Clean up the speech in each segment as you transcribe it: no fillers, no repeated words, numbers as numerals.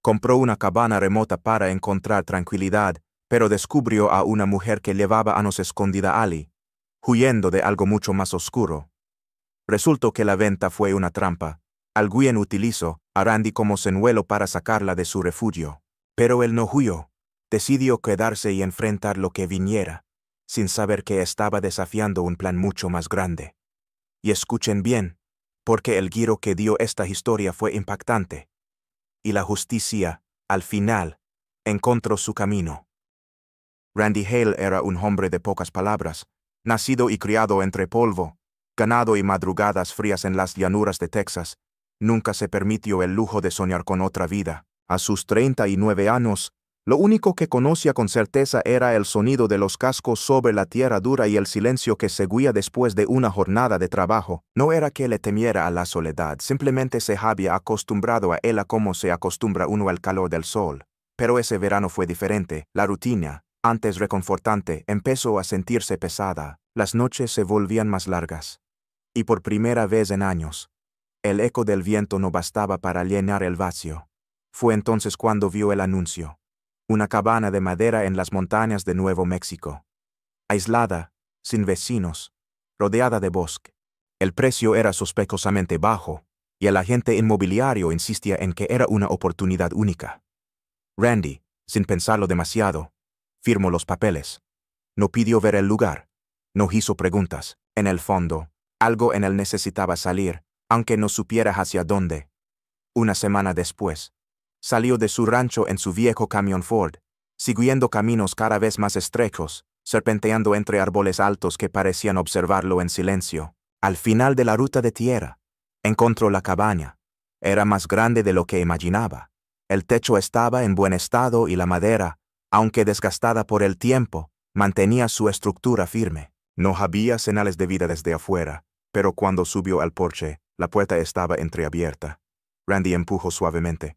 Compró una cabana remota para encontrar tranquilidad, pero descubrió a una mujer que llevaba años escondida allí, huyendo de algo mucho más oscuro. Resultó que la venta fue una trampa. Alguien utilizó a Randy como señuelo para sacarla de su refugio. Pero él no huyó. Decidió quedarse y enfrentar lo que viniera, sin saber que estaba desafiando un plan mucho más grande. Y escuchen bien, porque el giro que dio esta historia fue impactante. Y la justicia, al final, encontró su camino. Randy Hale era un hombre de pocas palabras, nacido y criado entre polvo, ganado y madrugadas frías en las llanuras de Texas. Nunca se permitió el lujo de soñar con otra vida. A sus 39 años, lo único que conocía con certeza era el sonido de los cascos sobre la tierra dura y el silencio que seguía después de una jornada de trabajo. No era que le temiera a la soledad, simplemente se había acostumbrado a ella como se acostumbra uno al calor del sol. Pero ese verano fue diferente. La rutina, antes reconfortante, empezó a sentirse pesada. Las noches se volvían más largas. Y por primera vez en años, el eco del viento no bastaba para llenar el vacío. Fue entonces cuando vio el anuncio. Una cabana de madera en las montañas de Nuevo México. Aislada, sin vecinos, rodeada de bosque. El precio era sospechosamente bajo, y el agente inmobiliario insistía en que era una oportunidad única. Randy, sin pensarlo demasiado, firmó los papeles. No pidió ver el lugar. No hizo preguntas. En el fondo, algo en él necesitaba salir, aunque no supiera hacia dónde. Una semana después, salió de su rancho en su viejo camión Ford, siguiendo caminos cada vez más estrechos, serpenteando entre árboles altos que parecían observarlo en silencio. Al final de la ruta de tierra, encontró la cabaña. Era más grande de lo que imaginaba. El techo estaba en buen estado y la madera, aunque desgastada por el tiempo, mantenía su estructura firme. No había señales de vida desde afuera, pero cuando subió al porche, la puerta estaba entreabierta. Randy empujó suavemente.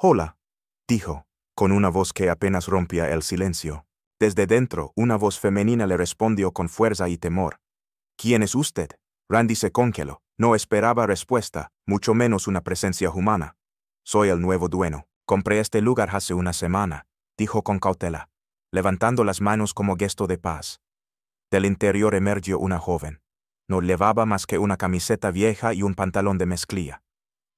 «Hola», dijo, con una voz que apenas rompía el silencio. Desde dentro, una voz femenina le respondió con fuerza y temor. «¿Quién es usted?» Randy se congeló. No esperaba respuesta, mucho menos una presencia humana. «Soy el nuevo dueño. Compré este lugar hace una semana», dijo con cautela, levantando las manos como gesto de paz. Del interior emergió una joven. No llevaba más que una camiseta vieja y un pantalón de mezclilla.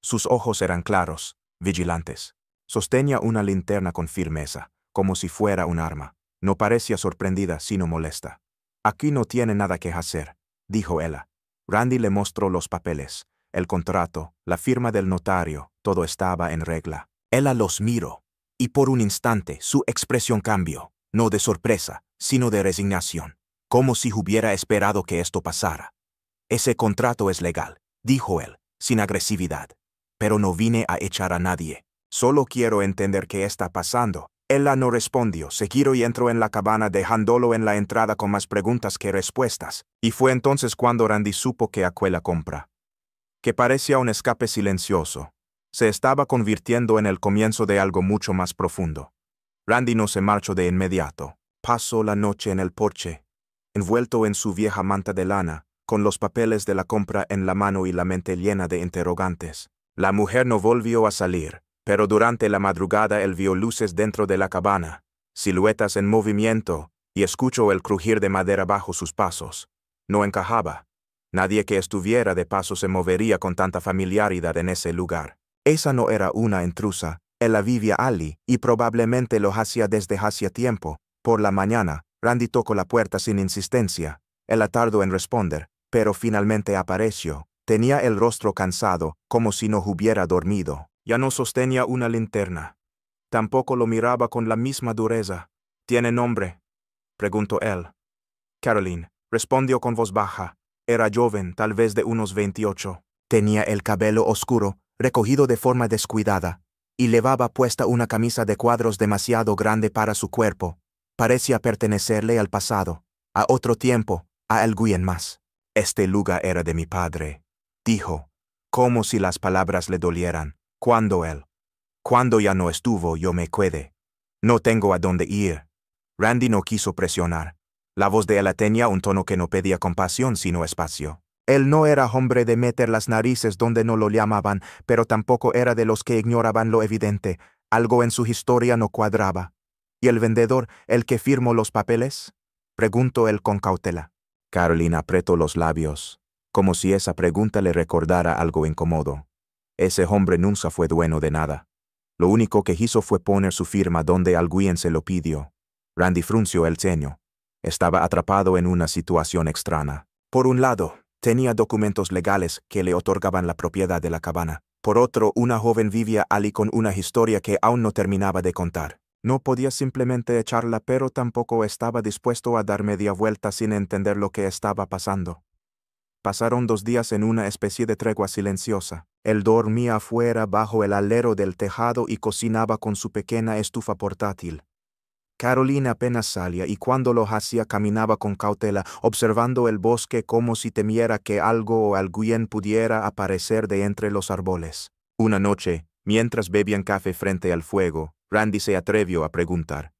Sus ojos eran claros, vigilantes. Sostenía una linterna con firmeza, como si fuera un arma. No parecía sorprendida, sino molesta. «Aquí no tiene nada que hacer», dijo ella. Randy le mostró los papeles, el contrato, la firma del notario, todo estaba en regla. Ella los miró, y por un instante su expresión cambió, no de sorpresa, sino de resignación, como si hubiera esperado que esto pasara. «Ese contrato es legal», dijo él, sin agresividad. «Pero no vine a echar a nadie. Solo quiero entender qué está pasando». Ella no respondió, se giró y entró en la cabana dejándolo en la entrada con más preguntas que respuestas. Y fue entonces cuando Randy supo que aquella compra, que parecía un escape silencioso, se estaba convirtiendo en el comienzo de algo mucho más profundo. Randy no se marchó de inmediato. Pasó la noche en el porche, envuelto en su vieja manta de lana, con los papeles de la compra en la mano y la mente llena de interrogantes. La mujer no volvió a salir, pero durante la madrugada él vio luces dentro de la cabana, siluetas en movimiento, y escuchó el crujir de madera bajo sus pasos. No encajaba. Nadie que estuviera de paso se movería con tanta familiaridad en ese lugar. Esa no era una intrusa. Ella vivía allí, y probablemente lo hacía desde hacía tiempo. Por la mañana, Randy tocó la puerta sin insistencia. Ella tardó en responder, pero finalmente apareció. Tenía el rostro cansado, como si no hubiera dormido. Ya no sostenía una linterna. Tampoco lo miraba con la misma dureza. «¿Tiene nombre?», preguntó él. «Caroline», respondió con voz baja. Era joven, tal vez de unos 28. Tenía el cabello oscuro, recogido de forma descuidada, y llevaba puesta una camisa de cuadros demasiado grande para su cuerpo. Parecía pertenecerle al pasado, a otro tiempo, a alguien más. «Este lugar era de mi padre», dijo, como si las palabras le dolieran. Cuando ya no estuvo, yo me quedé. No tengo a dónde ir». Randy no quiso presionar. La voz de ella tenía un tono que no pedía compasión sino espacio. Él no era hombre de meter las narices donde no lo llamaban, pero tampoco era de los que ignoraban lo evidente. Algo en su historia no cuadraba. ¿Y el vendedor, el que firmó los papeles? Preguntó él con cautela. Caroline apretó los labios, como si esa pregunta le recordara algo incómodo. Ese hombre nunca fue dueño de nada. Lo único que hizo fue poner su firma donde alguien se lo pidió. Randy frunció el ceño. Estaba atrapado en una situación extraña. Por un lado, tenía documentos legales que le otorgaban la propiedad de la cabana. Por otro, una joven vivía allí con una historia que aún no terminaba de contar. No podía simplemente echarla, pero tampoco estaba dispuesto a dar media vuelta sin entender lo que estaba pasando. Pasaron 2 días en una especie de tregua silenciosa. Él dormía afuera bajo el alero del tejado y cocinaba con su pequeña estufa portátil. Caroline apenas salía y cuando lo hacía caminaba con cautela, observando el bosque como si temiera que algo o alguien pudiera aparecer de entre los árboles. Una noche, mientras bebían café frente al fuego, Randy se atrevió a preguntar: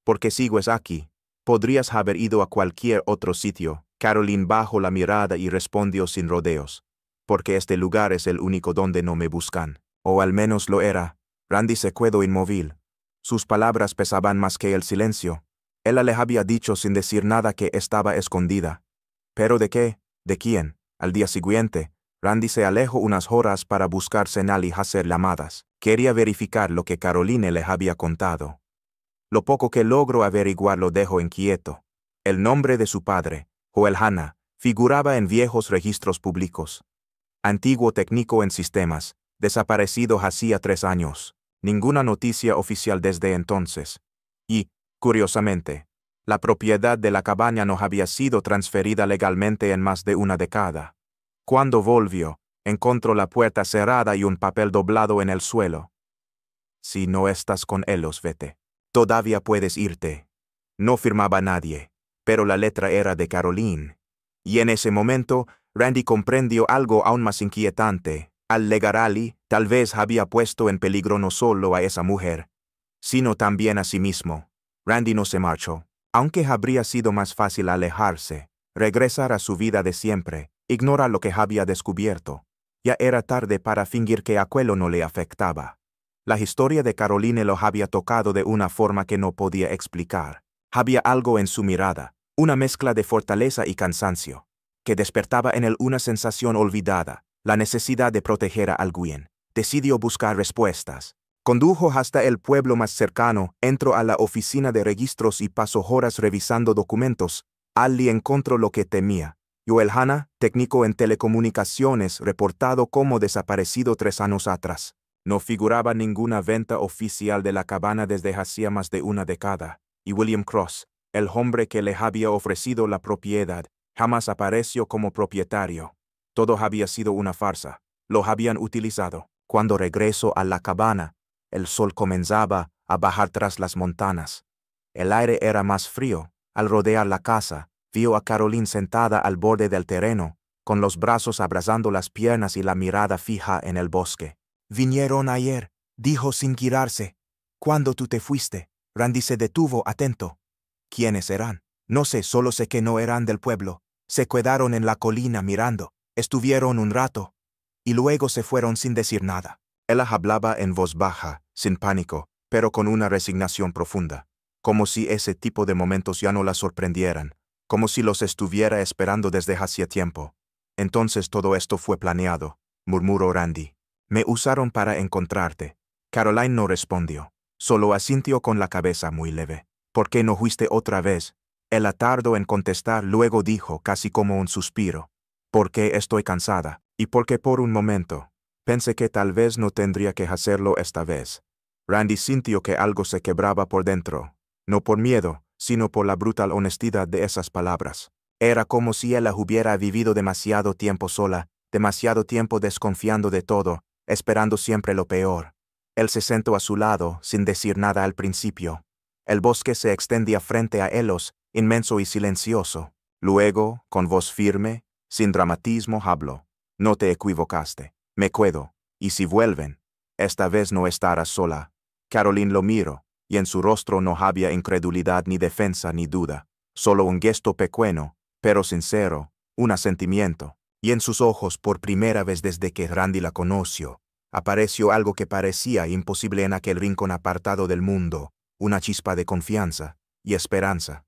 ¿por qué sigues aquí? Podrías haber ido a cualquier otro sitio. Caroline bajó la mirada y respondió sin rodeos: porque este lugar es el único donde no me buscan. O al menos lo era. Randy se quedó inmóvil. Sus palabras pesaban más que el silencio. Ella le había dicho sin decir nada que estaba escondida. ¿Pero de qué? ¿De quién? Al día siguiente, Randy se alejó unas horas para buscar señal y hacer llamadas. Quería verificar lo que Caroline le había contado. Lo poco que logró averiguar lo dejó inquieto. El nombre de su padre, Joel Hanna, figuraba en viejos registros públicos. Antiguo técnico en sistemas, desaparecido hacía 3 años. Ninguna noticia oficial desde entonces. Y, curiosamente, la propiedad de la cabaña no había sido transferida legalmente en más de una década. Cuando volvió, encontró la puerta cerrada y un papel doblado en el suelo. Si no estás con ellos, vete. Todavía puedes irte. No firmaba nadie, pero la letra era de Caroline. Y en ese momento, Randy comprendió algo aún más inquietante. Al llegar allí, tal vez había puesto en peligro no solo a esa mujer, sino también a sí mismo. Randy no se marchó. Aunque habría sido más fácil alejarse, regresar a su vida de siempre, ignorar lo que había descubierto. Ya era tarde para fingir que aquello no le afectaba. La historia de Caroline lo había tocado de una forma que no podía explicar. Había algo en su mirada, una mezcla de fortaleza y cansancio, que despertaba en él una sensación olvidada, la necesidad de proteger a alguien. Decidió buscar respuestas. Condujo hasta el pueblo más cercano, entró a la oficina de registros y pasó horas revisando documentos. Allí encontró lo que temía. Joel Hanna, técnico en telecomunicaciones, reportado como desaparecido 3 años atrás. No figuraba ninguna venta oficial de la cabana desde hacía más de una década. Y William Cross, el hombre que le había ofrecido la propiedad, jamás apareció como propietario. Todo había sido una farsa. Lo habían utilizado. Cuando regresó a la cabana, el sol comenzaba a bajar tras las montañas. El aire era más frío. Al rodear la casa, vio a Caroline sentada al borde del terreno, con los brazos abrazando las piernas y la mirada fija en el bosque. «Vinieron ayer», dijo sin girarse. «¿Cuándo tú te fuiste?» Randy se detuvo atento. «¿Quiénes eran?» «No sé, solo sé que no eran del pueblo. Se quedaron en la colina mirando. Estuvieron un rato. Y luego se fueron sin decir nada». Ella hablaba en voz baja, sin pánico, pero con una resignación profunda. Como si ese tipo de momentos ya no la sorprendieran. Como si los estuviera esperando desde hacía tiempo. «Entonces todo esto fue planeado», murmuró Randy. «Me usaron para encontrarte». Caroline no respondió. Solo asintió con la cabeza muy leve. «¿Por qué no fuiste otra vez?» Él tardó en contestar, luego dijo, casi como un suspiro: «Porque estoy cansada, y porque por un momento pensé que tal vez no tendría que hacerlo esta vez». Randy sintió que algo se quebraba por dentro, no por miedo, sino por la brutal honestidad de esas palabras. Era como si ella hubiera vivido demasiado tiempo sola, demasiado tiempo desconfiando de todo, esperando siempre lo peor. Él se sentó a su lado, sin decir nada al principio. El bosque se extendía frente a ellos, inmenso y silencioso. Luego, con voz firme, sin dramatismo, habló: «No te equivocaste. Me quedo, y si vuelven, esta vez no estarás sola». Caroline lo miró, y en su rostro no había incredulidad ni defensa ni duda, solo un gesto pequeño, pero sincero, un asentimiento. Y en sus ojos, por primera vez desde que Randy la conoció, apareció algo que parecía imposible en aquel rincón apartado del mundo, una chispa de confianza y esperanza.